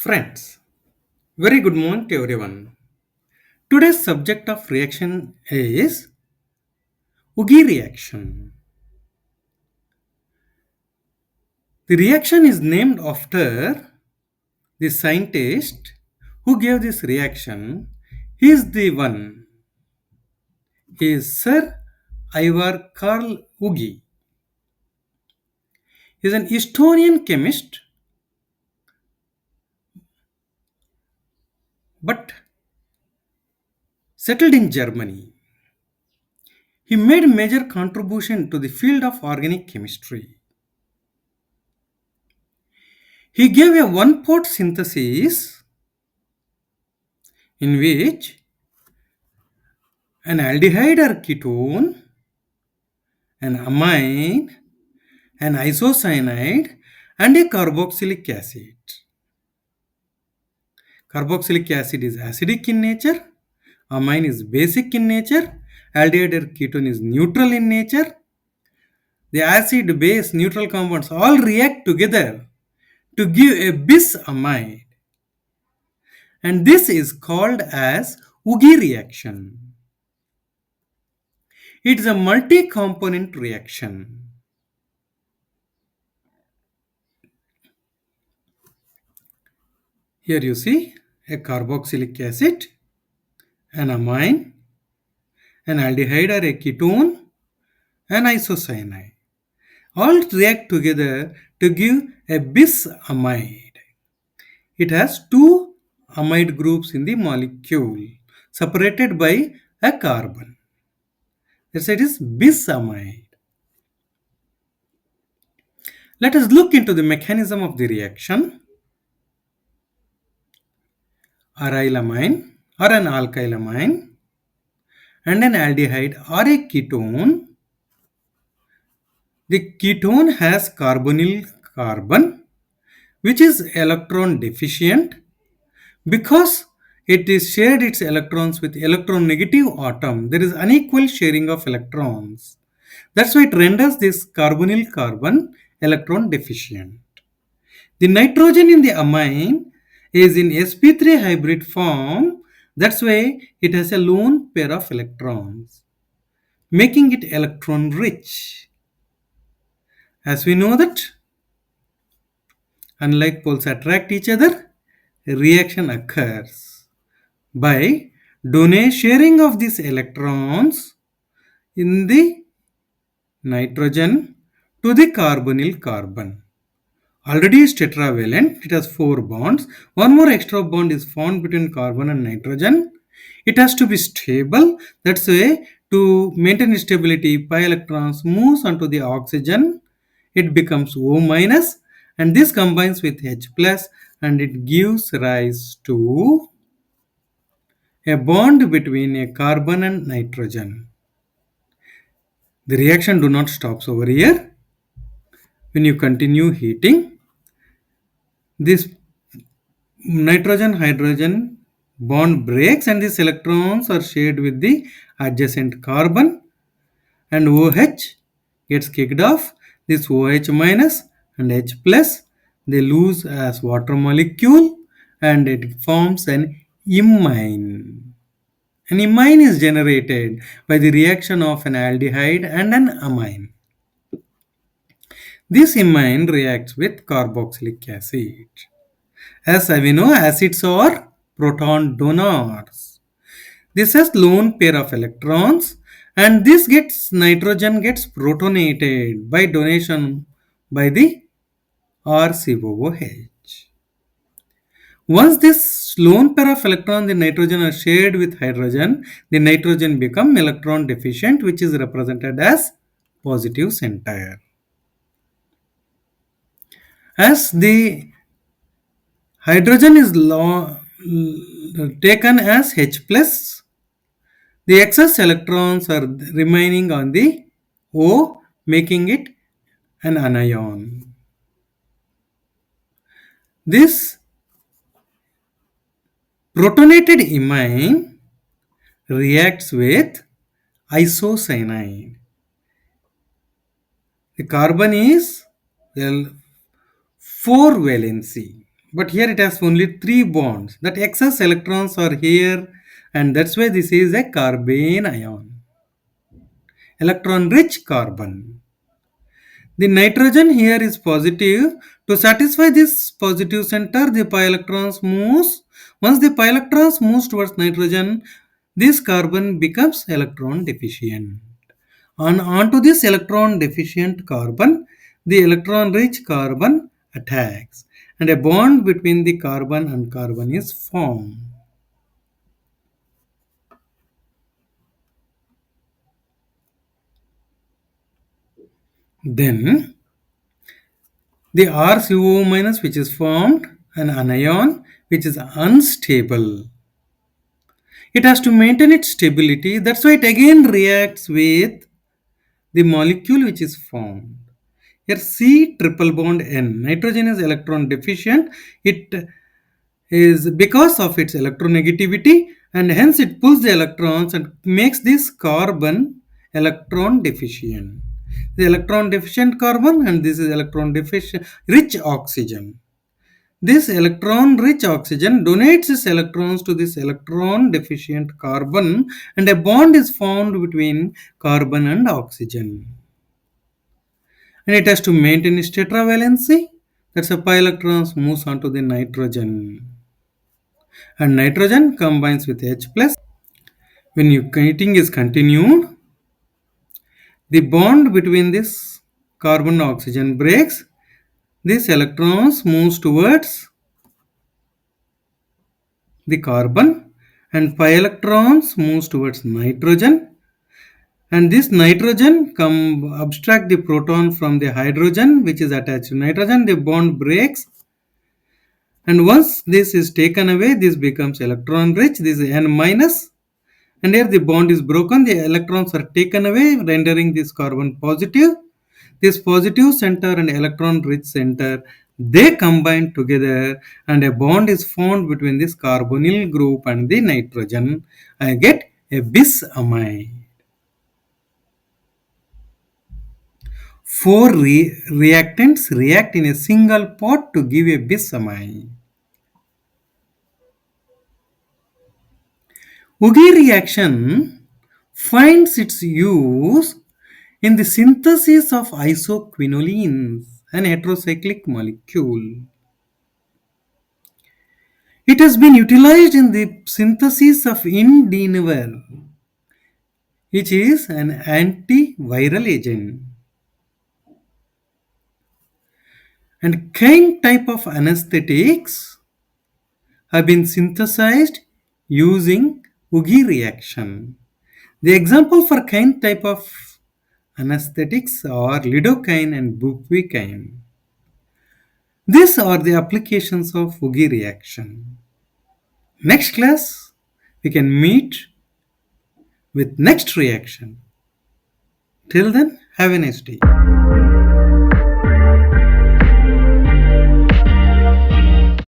Friends, very good morning to everyone. Today's subject of reaction is Ugi reaction. The reaction is named after the scientist who gave this reaction. He is the one. He is Sir Ivar Karl Ugi. He is an Estonian chemist, but settled in Germany. He made major contribution to the field of organic chemistry. He gave a one-pot synthesis in which an aldehyde or ketone, an amine, an isocyanide, and a carboxylic acid. Carboxylic acid is acidic in nature, amine is basic in nature, aldehyde or ketone is neutral in nature. The acid, base, neutral compounds all react together to give a bis amide. And this is called as Ugi reaction. It is a multi-component reaction. Here you see a carboxylic acid, an amine, an aldehyde or a ketone, an isocyanide. All react together to give a bis amide. It has two amide groups in the molecule separated by a carbon. That's it is bis amide. Let us look into the mechanism of the reaction. Arylamine or an alkylamine and an aldehyde or a ketone. The ketone has carbonyl carbon which is electron deficient because it is shared its electrons with electron negative atom. There is unequal sharing of electrons. That's why it renders this carbonyl carbon electron deficient. The nitrogen in the amine is in sp3 hybrid form. That's why it has a lone pair of electrons, making it electron rich. As we know that unlike poles attract each other, a reaction occurs by sharing of these electrons in the nitrogen to the carbonyl carbon. Already is tetravalent, it has 4 bonds. One more extra bond is formed between carbon and nitrogen. It has to be stable. That's why to maintain stability, pi electrons moves onto the oxygen. It becomes O minus and this combines with H plus and it gives rise to a bond between a carbon and nitrogen. The reaction do not stop over here. When you continue heating, this nitrogen hydrogen bond breaks and these electrons are shared with the adjacent carbon and OH gets kicked off. This OH minus and H plus they lose as water molecule and it forms an imine. An imine is generated by the reaction of an aldehyde and an amine. This imine reacts with carboxylic acid. As we know, acids are proton donors. This has lone pair of electrons and this gets nitrogen gets protonated by donation by the RCOOH. Once this lone pair of electrons in nitrogen are shared with hydrogen, the nitrogen become electron deficient which is represented as positive center. As the hydrogen is taken as H plus, the excess electrons are remaining on the O, making it an anion. This protonated imine reacts with isocyanide. The carbon is 4 valency. But here it has only three bonds. That excess electrons are here, and that's why this is a carbene ion. Electron rich carbon. The nitrogen here is positive. To satisfy this positive center, the pi electrons moves. Once the pi electrons moves towards nitrogen, this carbon becomes electron deficient. Onto this electron deficient carbon, the electron rich carbon attacks, and a bond between the carbon and carbon is formed. Then the RCO minus, which is formed, an anion which is unstable. It has to maintain its stability. That's why it again reacts with the molecule which is formed. Here C triple bond N. Nitrogen is electron deficient. It is because of its electronegativity, and hence it pulls the electrons and makes this carbon electron deficient. The electron deficient carbon, and this is electron deficient rich oxygen. This electron rich oxygen donates its electrons to this electron deficient carbon, and a bond is formed between carbon and oxygen. And it has to maintain its tetravalency. That's why pi electrons moves onto the nitrogen. And nitrogen combines with H plus. When heating is continued, the bond between this carbon and oxygen breaks. This electrons moves towards the carbon, and pi electrons moves towards nitrogen, and this nitrogen come abstract the proton from the hydrogen which is attached to nitrogen. The bond breaks, and once this is taken away, this becomes electron rich. This is N minus, and here the bond is broken. The electrons are taken away, rendering this carbon positive. This positive center and electron rich center, they combine together, and a bond is formed between this carbonyl group and the nitrogen. I get a bis amide. Four reactants react in a single pot to give a bis amide. Ugi reaction finds its use in the synthesis of isoquinolines, an heterocyclic molecule. It has been utilized in the synthesis of indinavir, which is an antiviral agent. And kind type of anesthetics have been synthesized using Ugi reaction. The example for kind type of anesthetics are lidocaine and bupivacaine. These are the applications of Ugi reaction. Next class, we can meet with next reaction. Till then, have a nice day.